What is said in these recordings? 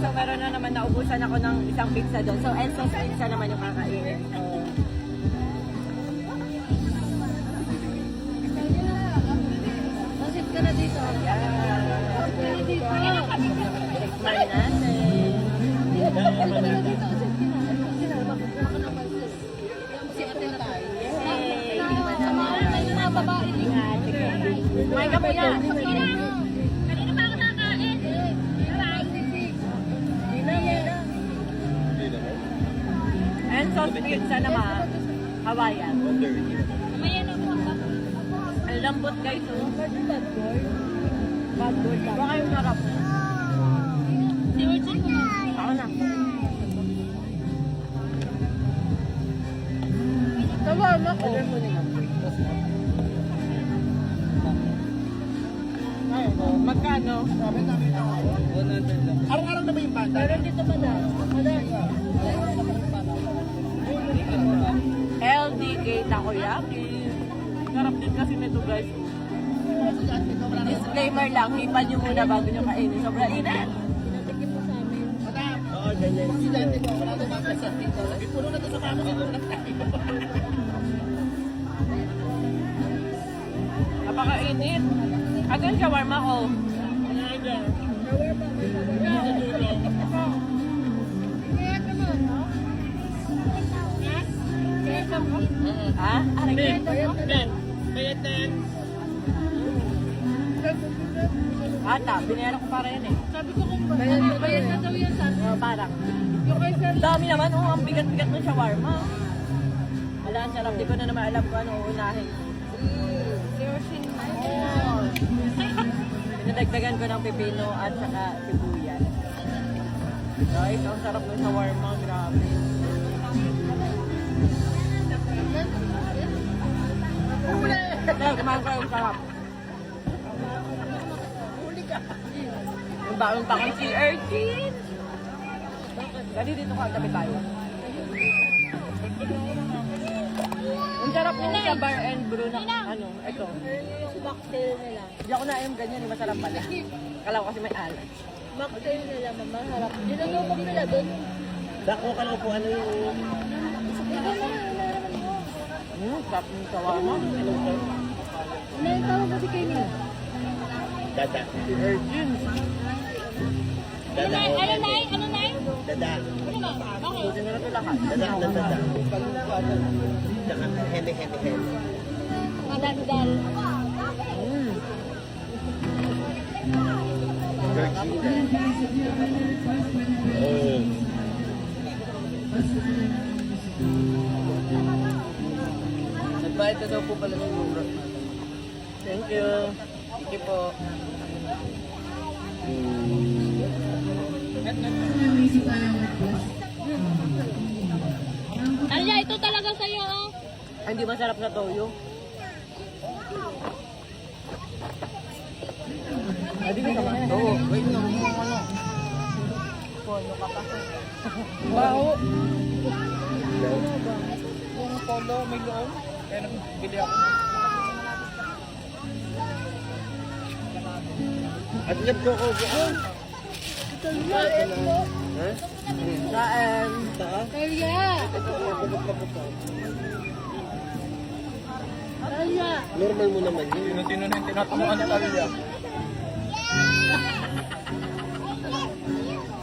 So meron na naman naubusan ako ng isang pizza doon. So Enzo's pizza naman yung kakainin. Masit ka na dito. Tikman natin. Kumain ka po yan. Kanina pa ako nakain. Enzo's pizza naman. Hawaiian. Mamaya na po ako. Ang lambot guys. Bad boy. Baka yung harap. Si Virgin ko na. Ako na. Tawa mo ko. Magkano? Araw-araw na ba yung banda? Meron dito ba na? LDK Takoyaki. Sarap din kasi nito guys. Disclaimer lang, hipan nyo muna bago nyo kainin. Sobrang init. Natikim mo sa amin. Oo, ganyan. Estudyante ko, wala na mga sa dito. Puno na to sa kama, siguro na tayo. Napakainit. Ito yung shawarma ko. Ha? Aray ka. Ata, binayaran ko para yan eh. Sabi ko kung bayad na daw yan sa Parang. yung kay Sir. Dami naman, ang bigat-bigat ng shawarma. Wala, ang sarap. Di ko na naman alam kung ano uunahin. Pinadagdagan ko ng pipino at saka sibuyas. Guys, ang sarap ng shawarma. Grabe. Kumain ko yung sarap. Yung baon pa kang si Erkin. Dali dito ka, tabi tayo. Ang sarap nila sa bar and brew na ano, ito. Mocktail nila. Hindi ako na ganyan, masarap pala. Kala ko kasi may alat. Mocktail nila, masarap. Dinulubog nila doon. Dako ka lang po ano yung... Sarap ng shawarma. Naitawag kasi kayo nila. Dada. Si Erkin. Dada. Ano na? Ano na? Dada. Ano na? Okay. Buti na ito lahat. Dada. Dada. Heme. Madaldal. Nagbayad na daw po pala ng mura. Thank you. Thank you po. Alya, ito talaga sa'yo, oh. Ay, hindi masarap na toyo. Hindi ka naman. Oo. Wait lang, yung ano. Polo ka pa. Wow. Yung polo, may loon. Kaya nagbili ako. At lab ko ko. Ha? Saan? Taas? Alya! Alya! Normal mo naman yun. Sino na yung tinatamaan na talya?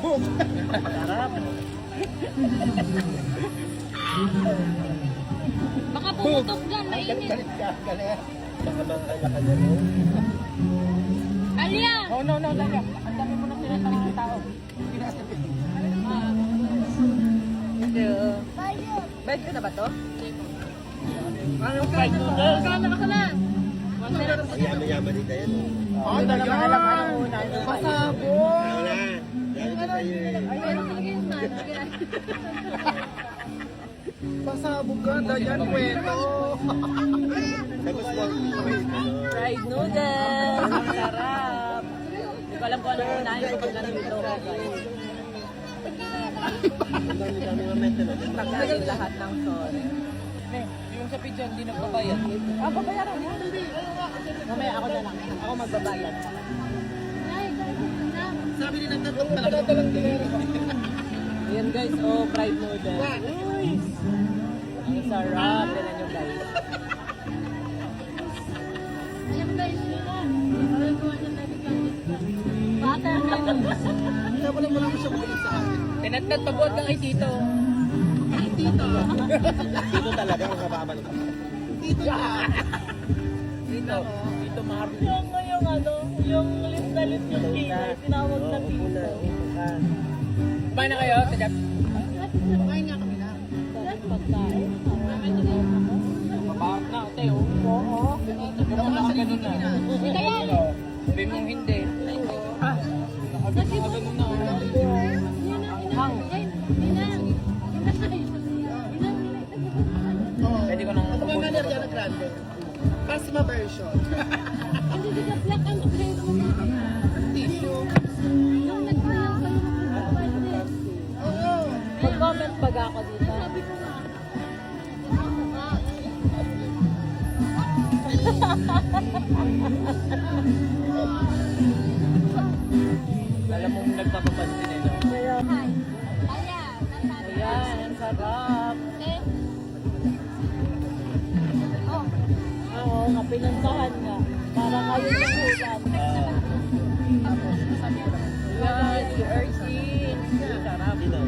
Boom! Sarap. Baka pumutok dyan, mainit. Galit ka, galit. Baka makaya ka na. Alya! Oh, no, Laya. Ang dami mo nang tinatanong ng tao. Thank you. Bed ka na ba to? Anong fried noodles? Kama ka na! Yaman-yaman dito yan. Hindi ko naman alam anong una. Pasabog! Ano na? Galit ka tayo eh. Pasabog ka, Dayan Kwento. Tapos lang. Fried noodles. Ang sarap. Hindi ko alam kung anong unahin ko pag nandito. Ang dami-dami nga mental. Pagkain lahat ng sorry. Yung sa pizza, hindi nagpabayad. Babayaran mo. Mamaya ako na lang. Ako magbabayad. Sabi nila tatlong talaga lang din. Ayan guys, oh, fried noodles. Uy! Ang sarap. Tignan nyo guys. Alam guys, yun na. Alam ko ano na butter na. Sabi mo lang siya muli sa akin. Tinatnat pabuot ng kay Tito. Dito. Dito talaga ang kapaman ko. Dito na. Tito. Tito Marvin. Yung ano, yung lip na lip yung kilay, tinawag na pito. Kumain na kayo? Tidap. Kumain nga kami na. Sarap pagkain. Mabahak na, ate. Oh. Oo. Nakaganon na. Ika yan! Sabi mong hindi. Ah. Nakaganon na. Hang. Oo. Pwede ko nang Kumain na rin grande. Pasma version. Hindi di ka black ang grade mo. Tissue. Yung nagsayaw kayo ng pwede. Oo. Mag-comment pag ako dito. Sabi ko nga. alam mong nagpapapansin eh, no? Kaya, Ayan, ang sarap. oo, nga pinantahan nga. Para kayo yung ulan. Ayan, si Erkin. Ang sarap. Dito.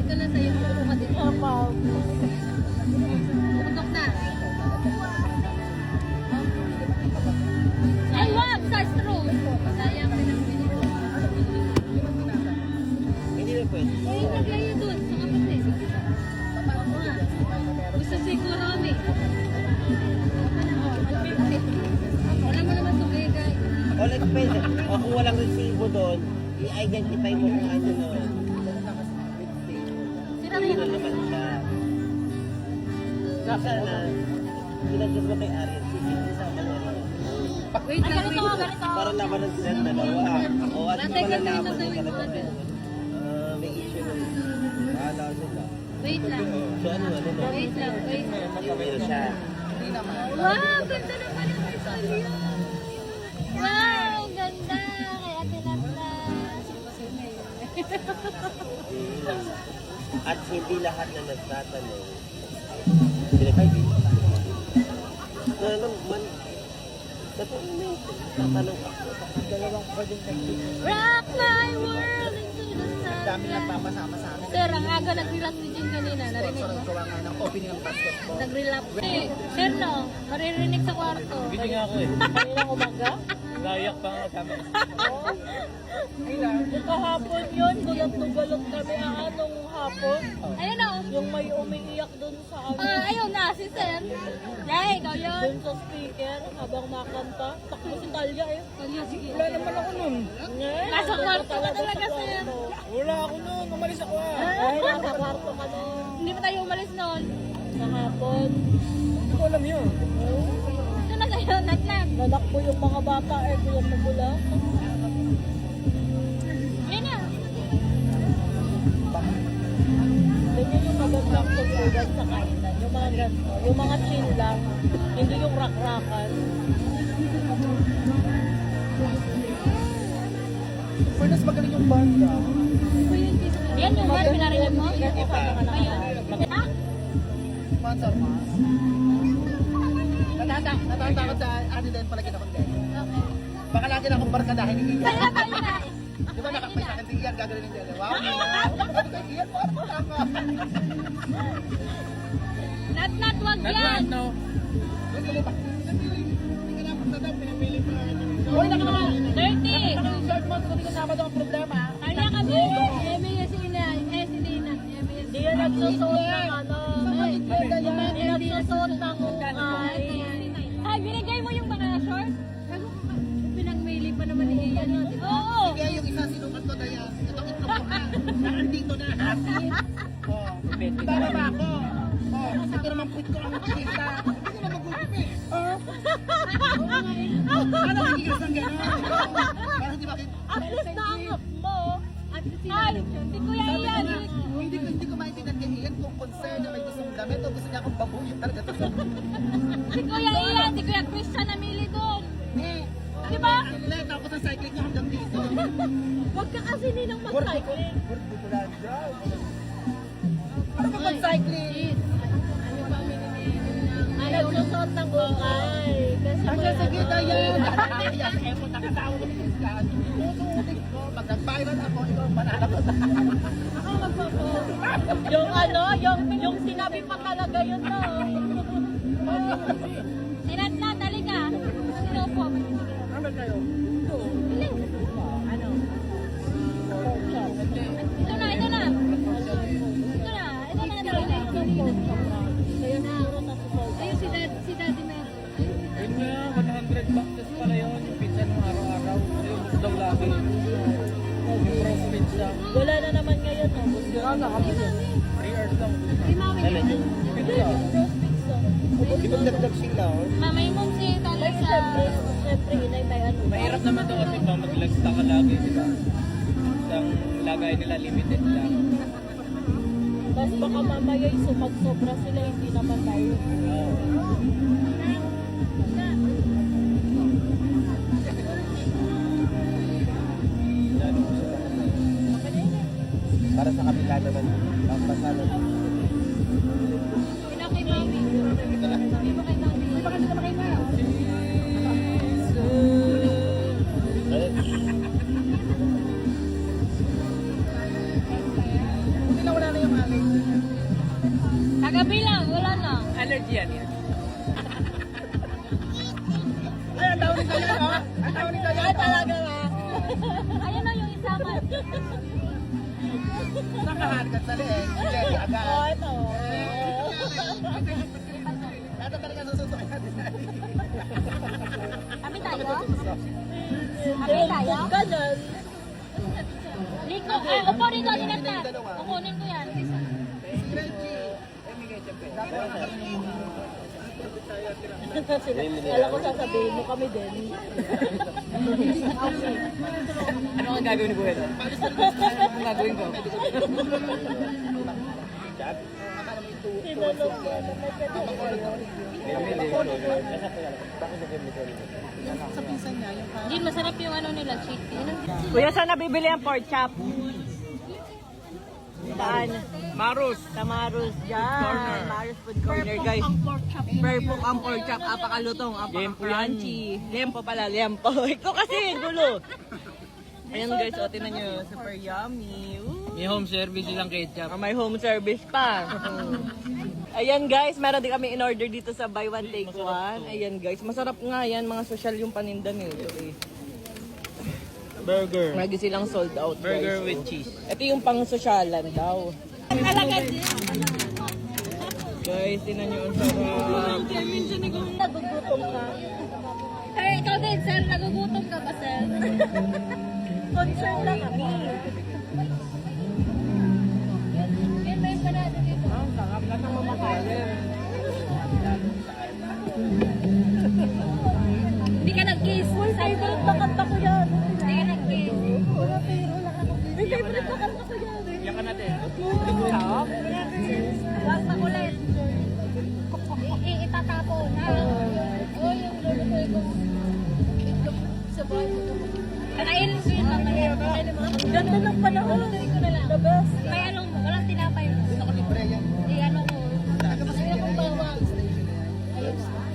Ito na sa'yo, pupunta ka din. Apa. Pupuntok na. Ay, wag! Sa straw! Sayang pinagpili ko. Hindi na pwede. Eh, nagyaya dun, sa kapatid. Oo nga. Gusto siguro kami. Alam mo naman itong guys. O like pwede. O kung walang resibo doon, i-identify mo kung ano no. Sinabi Ano ko naman siya. Sana, pinagkas mo kay Ariel, hindi sa ano. Wait lang, ganito, ganito. Para labanan sila ng dalawa. O at Tatay, wala ganito laban yung yung gawin ko. talaga. May issue nun. Bahala sila. Wait lang. So ano no? Wait lang, wait lang. Pero siya. Wow, ganda naman yung Rizalio. Wow, ganda. Kay Ate Nanda. At hindi lahat na nagtatanong. Pinag-ibig. Man, tatanong ako. Dalawang pwedeng nag-tip. Rock my world into the sun. Dami nagpapasama sa amin. Sir, ang aga nag-relapse ni Jin kanina. Narinig Sponsor mo? ang gawa nga ng opening ng basketball. Nag-relapse. Sir, no? Maririnig sa kwarto. Busy nga ako eh. Kaninang umaga? Gayak pa nga kami. Yung kahapon yun, gulat na gulat kami. Anong hapon? Ayun o. Yung may umiiyak dun sa ano. Ayun na, si Sir. Yay, ikaw yun. Dun sa speaker, habang nakanta. Takbo si Talia eh. Talia, sige. Wala naman ako nun. Nasa kwarto ka talaga, Sir. Wala ako nun. Umalis ako ah. Ay, nasa kwarto ka nun. Hindi pa tayo umalis nun. Sa hapon. Hindi ko alam yun. Ito na tayo, naglag. Nalakbo yung mga bata eh, kung nagula. Yan na. Ganyan yung magandang tulugan sa kainan. Yung mga ganito. Yung mga chill lang. Hindi yung rak-rakan. Fairness, magaling yung banda. Yan yung bar, pinarinig mo? Ayun. Ha? Sponsor mo. Natatakot sa ano din pala kita kong din. Okay. Baka lagi na akong barkadahin ni Ian. Kaya ba yun na? Di ba nakapay sa akin si Ian, gagawin din din. Wow! Kay Ian, paano mo ako? Nat, wag yan. Nag-rant no? Uy, nakaka! 30. Naka-insert mo, kung di kasama daw ang problema. Kaya kami. ABS ina. Si Nina. Hindi yan nagsusuot ng ano. Hindi nagsusuot ng ukay. Ay, binigay mo yung mga short? Pinagmaili pa naman ni Ian yun. Oo. Kaya yung isa sinukat ko na yan. Itong itlog ko ha. Nakandito na ha. Oh, tama ba ako? Oh, ito naman put ko ang chita. Hindi ko na magugupit. Oh. Ano nagigas ng gano'n? Parang di bakit? At least naangap mo. At ay, si Kuya Ian. Hindi ko maintindihan kay Ian kung concern na may gustong damit o gusto niya akong babuhin talaga. Si Kuya Ian, si Kuya Christian namili doon. Di ba? Let, tapos ang cycling nyo hanggang dito. Huwag ka kasi ninang mag-cycling. Ano ba pag-cycling? Nagsusot ng ukay. Kasi Hanggang sa gita yan. yan. Eh, punta ka sa ako ng Christian. Tututin ko. Pag nag-viral ako, ikaw ang banana ko sa Ako magpo-post. Yung yung sinabi pa talaga yun no. Sinat na, dali ka. Sino po? Ano kayo? Ano? Ito na. Ito na, dali na. Ayun na. Ayun si Daddy Mel. Ayun nga, 100 boxes pala yun. Yung pizza nung araw-araw. Ayun, gusto daw lagi. Yung roast pizza. Wala na naman ngayon no. 3 hours lang. Alin? Pizza. Di ba dagdag sila, oh? Mamay mo si Tali sa... Siyempre, inay tayo ano. Mahirap naman to kasi pa maglagsta ka lagi, di ba? Isang lagay nila limited lang. Tapos baka mamaya sumag-sobra sila, hindi naman tayo. Para sa kabila naman. Pampasa naman. Pinakay mami. Hindi mo kay mami. Hindi ba kasi naman kay mami? Buti na wala na yung alay. Kagabi lang, wala na. Allergy yan yan. Ay, ang tawag nito yan, oh. Ang tawag nito yan. Ay, talaga ba? Ayun na yung isa man. Saan ka harikat sa leeg? Jelly, agad. Oh, ito. Lahat ang talaga susutok natin. Kami tayo? Kami tayo? Ka dyan. Liko, upo rito, linat na. Kukunin ko yan. Alam ko sasabihin mo kami din. Ano ang gagawin ko ito? Ano ang gagawin ko? Tinanong mo ano na Din, masarap yung ano nila, chicky. Kuya, saan nabibili ang pork chop? Saan? Marus! Sa Marus dyan. Marus Food Corner, guys. Perfect ang pork chop. Apakalutong, apaka-crunchy. Lempo pala, lempo. Ito kasi, gulo. Ayan guys, o, tinan nyo. Super yummy. Ooh. May home service silang ketchup. May home service pa. Ayan guys, meron din kami in-order dito sa buy one take one. Ayan guys, masarap nga yan. Mga social yung paninda nito eh. Burger. Lagi silang sold out Burger guys. with cheese. Ito yung pang sosyalan daw. Talaga din. Guys, tinan nyo ang sarap. Nagugutom ka. Hey, ikaw din, sir. Nagugutom ka ba, sir? Concern lang kami. Yan, may panado dito. Ang sarap lang ng mamakalim. Hindi ka nag-kiss. Full favorite na kanta ko yan. Hindi ka nag-kiss. Wala pero may favorite na kanta ko yan. Iyak ka natin. Sarap. Wag makulit. Itatapon. Oh, yung lulutoy ko. Sa buhay ko. Kakainin ko yun mamaya. Ganda ng panahon. Lulutoy ko na lang. The best. May anong, walang tinapay. Hindi ako libre yan. Ano ko. Ayaw kong bawang.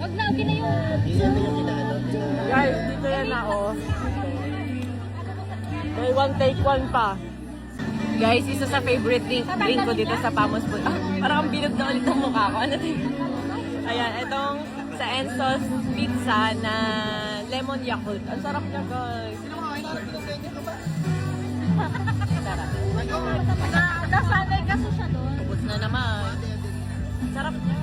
Wag na, okay na yun. Guys, dito yan na oh. Buy one take one pa. Guys, isa sa favorite drink ko dito sa Pamos Food. Ah, parang bilog na ulit ang mukha ko. Ano din? Ayan, itong sa Enzo's Pizza na lemon Yakult. Ang sarap niya, guys. Sarap. Nasanay kasi siya doon. Ubus na naman. Sarap niya.